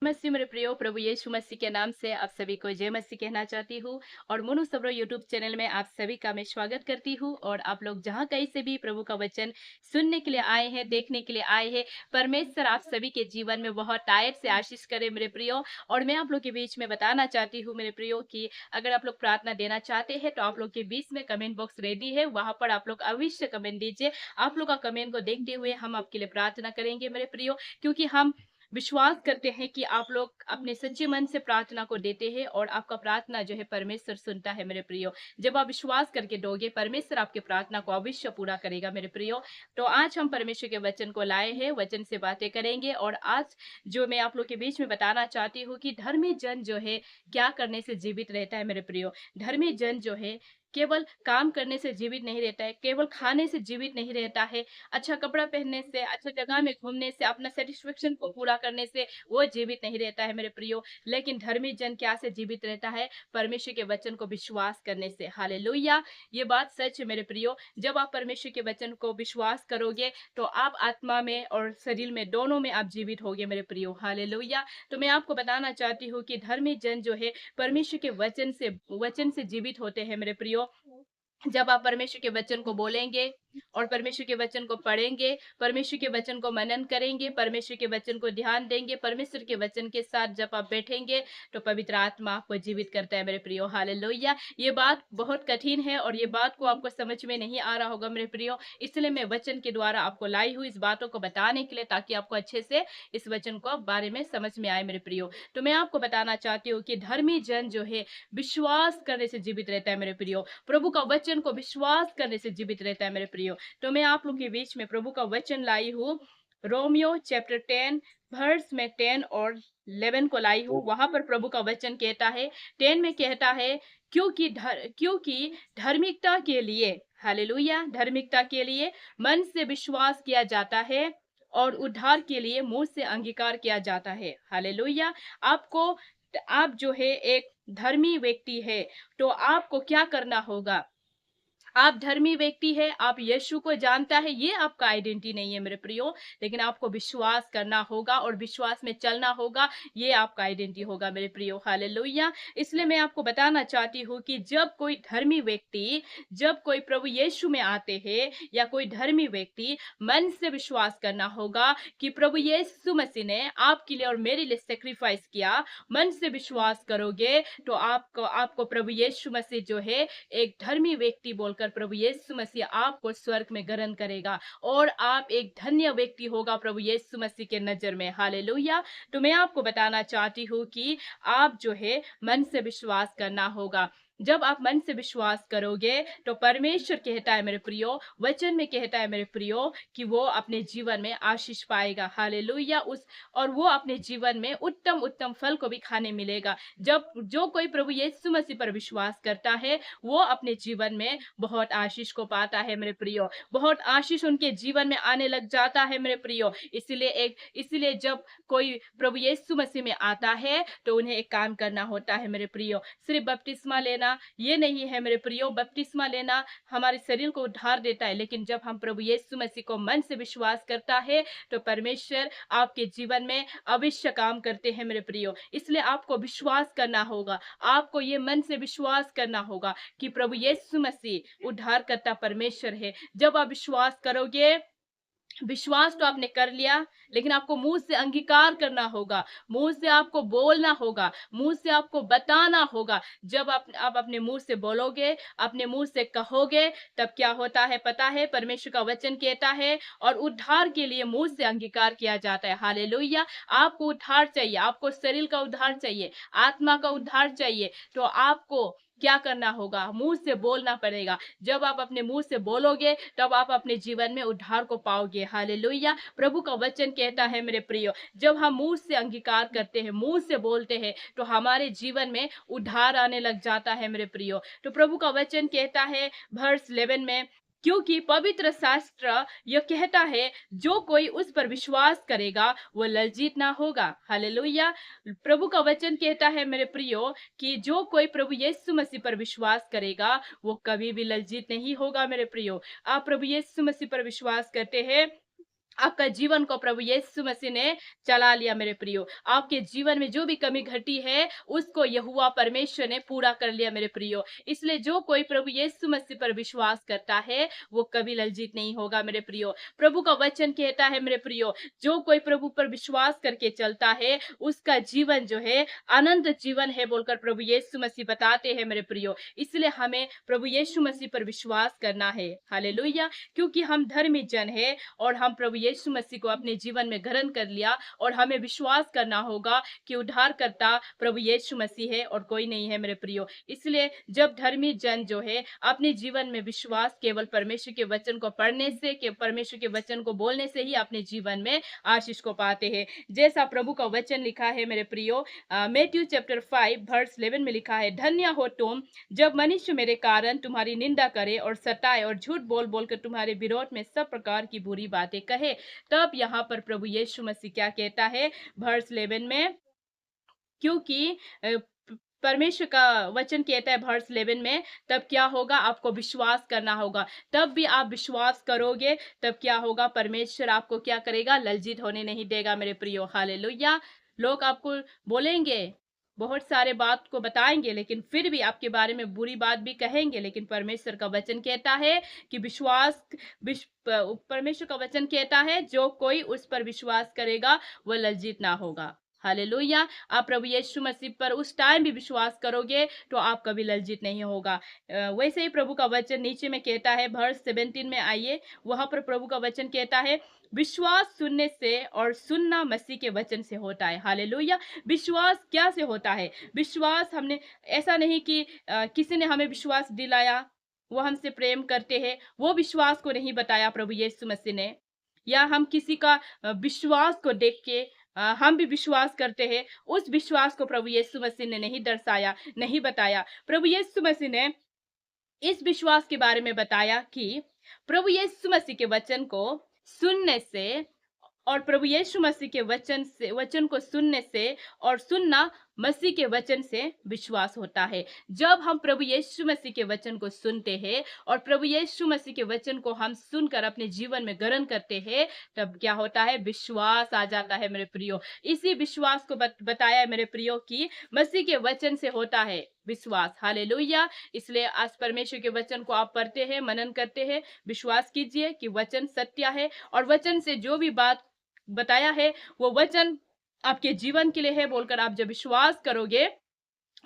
मसीह मेरे प्रियो प्रभु यीशु मसीह के नाम से आप सभी को जय मसीह कहना चाहती हूँ और मोनू सबरो यूट्यूब चैनल में आप सभी का मैं स्वागत करती हूँ। और आप लोग जहाँ कहीं से भी प्रभु का वचन सुनने के लिए आए हैं, देखने के लिए आए हैं, परमेश्वर आप सभी के जीवन में बहुत टाइट से आशीष करे मेरे प्रियो। और मैं आप लोग के बीच में बताना चाहती हूँ मेरे प्रियो कि अगर आप लोग प्रार्थना देना चाहते हैं तो आप लोग के बीच में कमेंट बॉक्स रेडी है, वहां पर आप लोग अवश्य कमेंट दीजिए। आप लोग का कमेंट को देखते हुए हम आपके लिए प्रार्थना करेंगे मेरे प्रियो, क्योंकि हम विश्वास करते हैं कि आप लोग अपने सच्चे मन से प्रार्थना को देते हैं और आपका प्रार्थना जो है परमेश्वर सुनता है मेरे प्रियो। जब आप विश्वास करके दोगे, परमेश्वर आपकी प्रार्थना को अवश्य पूरा करेगा मेरे प्रियो। तो आज हम परमेश्वर के वचन को लाए हैं, वचन से बातें करेंगे। और आज जो मैं आप लोग के बीच में बताना चाहती हूँ कि धर्मी जन जो है क्या करने से जीवित रहता है मेरे प्रियो। धर्मी जन जो है केवल काम करने से जीवित नहीं रहता है, केवल खाने से जीवित नहीं रहता है, अच्छा कपड़ा पहनने से, अच्छा जगह में घूमने से, अपना सेटिस्फेक्शन को पूरा करने से वो जीवित नहीं रहता है मेरे प्रियो। लेकिन धर्मी जन क्या से जीवित रहता है? परमेश्वर के वचन को विश्वास करने से। हालेलुया! ये बात सच है मेरे प्रियो। जब आप परमेश्वर के वचन को विश्वास करोगे तो आप आत्मा में और शरीर में दोनों में आप जीवित होगे मेरे प्रियो। हालेलुया! तो मैं आपको बताना चाहती हूँ कि धर्मी जन जो है परमेश्वर के वचन से जीवित होते हैं मेरे प्रियो। जब आप परमेश्वर के वचन को बोलेंगे और परमेश्वर के वचन को पढ़ेंगे, परमेश्वर के वचन को मनन करेंगे, परमेश्वर के वचन को ध्यान देंगे, परमेश्वर के वचन के साथ जब आप बैठेंगे तो पवित्र आत्मा आपको जीवित करता है मेरे प्रियो। हालेलुया! ये बात बहुत कठिन है और ये बात को आपको समझ में नहीं आ रहा होगा मेरे प्रियो, इसलिए मैं वचन के द्वारा आपको लाई हूँ इस बातों को बताने के लिए, ताकि आपको अच्छे से इस वचन को बारे में समझ में आए मेरे प्रियो। तो मैं आपको बताना चाहती हूँ कि धर्मी जन जो है विश्वास करने से जीवित रहता है मेरे प्रियो। प्रभु का वचन को विश्वास करने से जीवित रहता है मेरे प्रियो। तो मैं आप लोग के बीच में प्रभु का वचन लाई हूँ, रोमियो चैप्टर 10 वर्स में 10 और 11 को लाई हूँ। वहां पर प्रभु का वचन कहता है, 10 में कहता है, क्योंकि धार्मिकता के लिए, हालेलुया, धार्मिकता के लिए मन से विश्वास किया जाता है और उद्धार के लिए मुंह से अंगीकार किया जाता है। हालेलुया! आपको आप जो है एक धर्मी व्यक्ति है तो आपको क्या करना होगा? आप धर्मी व्यक्ति है, आप यीशु को जानता है, ये आपका आइडेंटिटी नहीं है मेरे प्रियो, लेकिन आपको विश्वास करना होगा और विश्वास में चलना होगा, ये आपका आइडेंटिटी होगा मेरे प्रियो। हालेलुया! इसलिए मैं आपको बताना चाहती हूँ कि जब कोई धर्मी व्यक्ति, जब कोई प्रभु यीशु में आते हैं या कोई धर्मी व्यक्ति, मन से विश्वास करना होगा कि प्रभु यीशु मसीह ने आपके लिए और मेरे लिए सेक्रीफाइस किया। मन से विश्वास करोगे तो आपको आपको प्रभु यीशु मसीह जो है एक धर्मी व्यक्ति बोलकर प्रभु यीशु मसीह आपको स्वर्ग में ग्रहण करेगा और आप एक धन्य व्यक्ति होगा प्रभु यीशु मसीह के नजर में। हालेलुया! तो मैं आपको बताना चाहती हूँ कि आप जो है मन से विश्वास करना होगा। जब आप मन से विश्वास करोगे तो परमेश्वर कहता है मेरे प्रियो, वचन में कहता है मेरे प्रियो, कि वो अपने जीवन में आशीष पाएगा। हालेलुया! और वो अपने जीवन में उत्तम उत्तम फल को भी खाने मिलेगा। जब जो कोई प्रभु यीशु मसीह पर विश्वास करता है वो अपने जीवन में बहुत आशीष को पाता है मेरे प्रियो, बहुत आशीष उनके जीवन में आने लग जाता है मेरे प्रियो। इसलिए जब कोई प्रभु यीशु मसीह में आता है तो उन्हें एक काम करना होता है मेरे प्रियो, सिर्फ बपतिस्मा लेना ये नहीं है मेरे प्रियो। बपतिस्मा लेना हमारे शरीर को उद्धार देता है, लेकिन जब हम प्रभु यीशु मसीह को मन से विश्वास करता है तो परमेश्वर आपके जीवन में अवश्य काम करते हैं मेरे प्रियो। इसलिए आपको विश्वास करना होगा, आपको ये मन से विश्वास करना होगा कि प्रभु यीशु मसीह उद्धारकर्ता परमेश्वर है। जब आप विश्वास करोगे, विश्वास तो आपने कर लिया, लेकिन आपको मुंह से अंगीकार करना होगा, मुंह से आपको बोलना होगा, मुंह से आपको बताना होगा। जब आप अपने मुंह से बोलोगे, अपने मुंह से कहोगे, तब क्या होता है पता है? परमेश्वर का वचन कहता है, और उद्धार के लिए मुंह से अंगीकार किया जाता है। हालेलुया! आपको उद्धार चाहिए, आपको शरीर का उद्धार चाहिए, आत्मा का उद्धार चाहिए, तो आपको क्या करना होगा? मुंह से बोलना पड़ेगा। जब आप अपने मुंह से बोलोगे तब आप अपने जीवन में उद्धार को पाओगे। हालेलुया! प्रभु का वचन कहता है मेरे प्रियो, जब हम मुंह से अंगीकार करते हैं, मुंह से बोलते हैं, तो हमारे जीवन में उद्धार आने लग जाता है मेरे प्रियो। तो प्रभु का वचन कहता है वर्स 11 में, क्योंकि पवित्र शास्त्र यह कहता है, जो कोई उस पर विश्वास करेगा वो लज्जित ना होगा। हालेलुया! प्रभु का वचन कहता है मेरे प्रियो कि जो कोई प्रभु यीशु मसीह पर विश्वास करेगा वो कभी भी लज्जित नहीं होगा मेरे प्रियो। आप प्रभु यीशु मसीह पर विश्वास करते हैं, आपका जीवन को प्रभु यीशु मसीह ने चला लिया मेरे प्रियो। आपके जीवन में जो भी कमी घटी है, उसको यहोवा परमेश्वर ने पूरा कर लिया मेरे प्रियो। इसलिए जो कोई प्रभु यीशु मसीह पर विश्वास करता है, वो कभी लज्जित नहीं होगा मेरे प्रियो। प्रभु का वचन कहता है मेरे प्रियो, जो कोई प्रभु पर विश्वास करके चलता है, उसका जीवन जो है अनंत जीवन है बोलकर प्रभु यीशु मसीह बताते हैं मेरे प्रियो। इसलिए हमें प्रभु यीशु मसीह पर विश्वास करना है। हालेलुया! क्योंकि हम धर्मी जन है और हम प्रभु यीशु मसीह को अपने जीवन में ग्रहण कर लिया, और हमें विश्वास करना होगा कि उद्धारकर्ता प्रभु यीशु मसीह है और कोई नहीं है मेरे प्रियो। इसलिए जब धर्मी जन जो है अपने जीवन में विश्वास केवल परमेश्वर के वचन को पढ़ने से, के परमेश्वर के वचन को बोलने से ही अपने जीवन में आशीष को पाते हैं। जैसा प्रभु का वचन लिखा है मेरे प्रियो, मैथ्यू चैप्टर 5 वर्स 11 में लिखा है, धन्य हो तुम जब मनुष्य मेरे कारण तुम्हारी निंदा करे और सताए और झूठ बोल बोलकर तुम्हारे विरोध में सब प्रकार की बुरी बातें कहे। तब यहाँ पर प्रभु यीशु मसीह क्या कहता है वर्स 11 में, क्योंकि परमेश्वर का वचन कहता है वर्स 11 में, तब क्या होगा, आपको विश्वास करना होगा। तब भी आप विश्वास करोगे, तब क्या होगा, परमेश्वर आपको क्या करेगा, लज्जित होने नहीं देगा मेरे प्रियो। हालेलुया! लोग आपको बोलेंगे, बहुत सारे बात को बताएंगे, लेकिन फिर भी आपके बारे में बुरी बात भी कहेंगे, लेकिन परमेश्वर का वचन कहता है कि परमेश्वर का वचन कहता है जो कोई उस पर विश्वास करेगा वो लज्जित ना होगा। हालेलुया! आप प्रभु यीशु मसीह पर उस टाइम भी विश्वास करोगे तो आप कभी लज्जित नहीं होगा। वैसे ही प्रभु का वचन नीचे में कहता है वर्स 17 में, आइए वहां पर प्रभु का वचन कहता है, विश्वास सुनने से और सुनना मसीह के वचन से होता है। हालेलुया! विश्वास क्या से होता है? विश्वास हमने ऐसा नहीं कि किसी ने हमें विश्वास दिलाया, वो हमसे प्रेम करते हैं, वो विश्वास को नहीं बताया प्रभु यीशु मसीह ने, या हम किसी का विश्वास को देख के हम भी विश्वास करते हैं, उस विश्वास को प्रभु यीशु मसीह ने नहीं दर्शाया, नहीं बताया। प्रभु यीशु मसीह ने इस विश्वास के बारे में बताया कि प्रभु यीशु मसीह के वचन को सुनने से और प्रभु यीशु मसीह के वचन को सुनने से और सुनना मसीह के वचन से विश्वास होता है। जब हम प्रभु यीशु मसीह के वचन को सुनते हैं और प्रभु यीशु मसीह के वचन को हम सुनकर अपने जीवन में ग्रहण करते हैं, तब क्या होता है, विश्वास आ जाता है मेरे प्रियो। इसी विश्वास को बताया है मेरे प्रियो कि मसीह के वचन से होता है विश्वास। हालेलुया! इसलिए आज परमेश्वर के वचन को आप पढ़ते हैं, मनन करते हैं, विश्वास कीजिए कि वचन सत्य है, और वचन से जो भी बात बताया है वो वचन आपके जीवन के लिए है बोलकर आप जब विश्वास करोगे,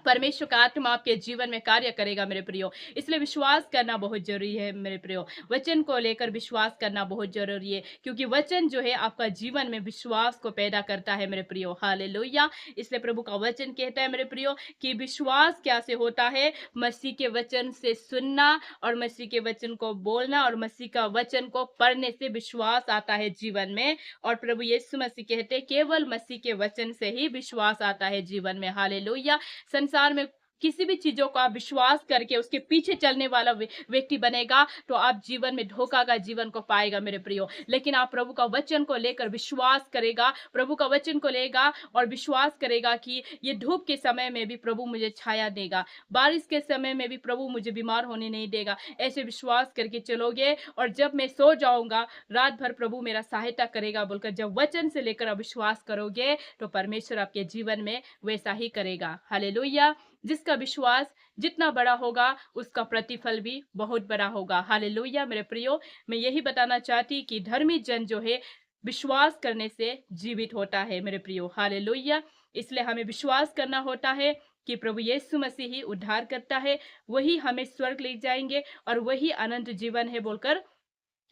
परमेश्वर का आत्मा आपके जीवन में कार्य करेगा मेरे प्रियो। इसलिए विश्वास करना बहुत जरूरी है मेरे प्रियो। वचन को लेकर विश्वास करना बहुत जरूरी है, क्योंकि वचन जो है आपका जीवन में विश्वास को पैदा करता है मेरे प्रियो। हालेलुया! इसलिए प्रभु का वचन कहता है मेरे प्रियो कि विश्वास क्या से होता है, मसीह के वचन से सुनना और मसीह के वचन को बोलना और मसीह का वचन को पढ़ने से विश्वास आता है जीवन में। और प्रभु यीशु मसीह कहते हैं केवल मसीह के वचन से ही विश्वास आता है जीवन में। हालेलुया! संसार में किसी भी चीजों को आप विश्वास करके उसके पीछे चलने वाला व्यक्ति बनेगा तो आप जीवन में धोखा का जीवन को पाएगा मेरे प्रियो। लेकिन आप प्रभु का वचन को लेकर विश्वास करेगा, प्रभु का वचन को लेगा और विश्वास करेगा कि ये धूप के समय में भी प्रभु मुझे छाया देगा, बारिश के समय में भी प्रभु मुझे बीमार होने नहीं देगा। ऐसे विश्वास करके चलोगे और जब मैं सो जाऊंगा रात भर प्रभु मेरा सहायता करेगा बोलकर जब वचन से लेकर आप विश्वास करोगे तो परमेश्वर आपके जीवन में वैसा ही करेगा। हालेलुया! जिसका विश्वास जितना बड़ा होगा उसका प्रतिफल भी बहुत बड़ा होगा। हालेलुया! मेरे प्रियो, मैं यही बताना चाहती कि धर्मी जन जो है विश्वास करने से जीवित होता है मेरे प्रियो। हालेलुया! इसलिए हमें विश्वास करना होता है कि प्रभु यीशु मसीह ही उद्धार करता है, वही हमें स्वर्ग ले जाएंगे और वही अनंत जीवन है बोलकर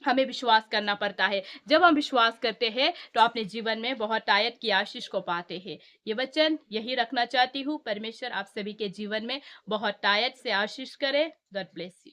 हमें विश्वास करना पड़ता है। जब हम विश्वास करते हैं तो अपने जीवन में बहुत आयत की आशीष को पाते हैं। ये वचन यही रखना चाहती हूँ। परमेश्वर आप सभी के जीवन में बहुत आयत से आशीष करे। God bless you.